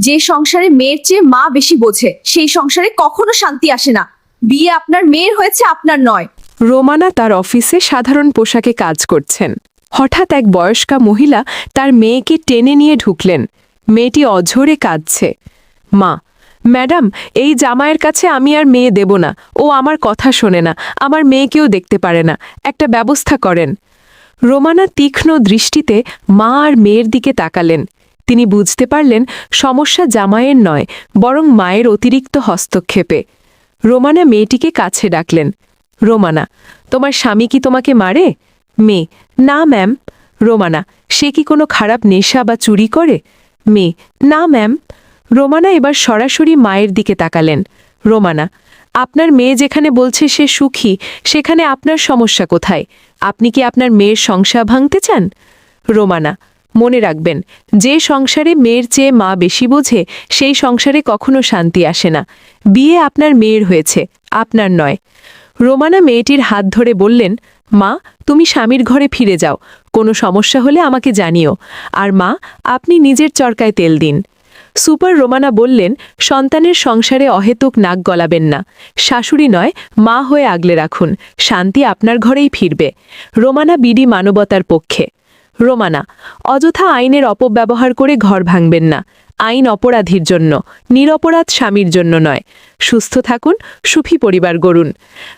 যে সংসারে মেয়ের চেয়ে মা বেশি বোঝে সেই সংসারে কখনো শান্তি আসে না। বিয়ে আপনার মেয়ের হয়েছে, আপনার নয়। রোমানা তার অফিসে সাধারণ পোশাকে কাজ করছেন। হঠাৎ এক বয়স্কা মহিলা তার মেয়েকে টেনে নিয়ে ঢুকলেন। মেয়েটি অঝোরে কাঁদছে। মা, ম্যাডাম, এই জামাইয়ের কাছে আমি আর মেয়ে দেব না। ও আমার কথা শোনে না, আমার মেয়েকেও দেখতে পারে না। একটা ব্যবস্থা করেন। রোমানা তীক্ষ্ণ দৃষ্টিতে মা আর মেয়ের দিকে তাকালেন। তিনি বুঝতে পারলেন সমস্যা জামাইয়ের নয়, বরং মায়ের অতিরিক্ত হস্তক্ষেপে। রোমানা মেয়েটিকে কাছে ডাকলেন। রোমানা, তোমার স্বামী কি তোমাকে মারে? মেয়ে, না ম্যাম। রোমানা, সে কি কোনো খারাপ নেশা বা চুরি করে? মেয়ে, না ম্যাম। রোমানা এবার সরাসরি মায়ের দিকে তাকালেন। রোমানা, আপনার মেয়ে যেখানে বলছে সে সুখী, সেখানে আপনার সমস্যা কোথায়? আপনি কি আপনার মেয়ের সংসার ভাঙতে চান? রোমানা, মনে রাখবেন, যে সংসারে মেয়ের চেয়ে মা বেশি বোঝে সেই সংসারে কখনো শান্তি আসে না। বিয়ে আপনার মেয়ের হয়েছে, আপনার নয়। রোমানা মেয়েটির হাত ধরে বললেন, মা, তুমি স্বামীর ঘরে ফিরে যাও। কোনো সমস্যা হলে আমাকে জানিও। আর মা, আপনি নিজের চরকায় তেল দিন। সুপার রোমানা বললেন, সন্তানের সংসারে অহেতুক নাক গলাবেন না। শাশুড়ি নয়, মা হয়ে আগলে রাখুন। শান্তি আপনার ঘরেই ফিরবে। রোমানা বিডি মানবতার পক্ষে। রোমানা, অযথা আইনের অপব্যবহার করে ঘর ভাঙবেন না। আইন অপরাধীর জন্য, নিরপরাধ স্বামীর জন্য নয়। সুস্থ থাকুন, সুখী পরিবার গড়ুন।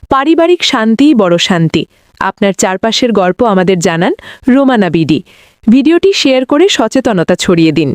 পারিবারিক শান্তিই বড় শান্তি। আপনার চারপাশের গল্প আমাদের জানান। রোমানা বিডি। ভিডিওটি শেয়ার করে সচেতনতা ছড়িয়ে দিন।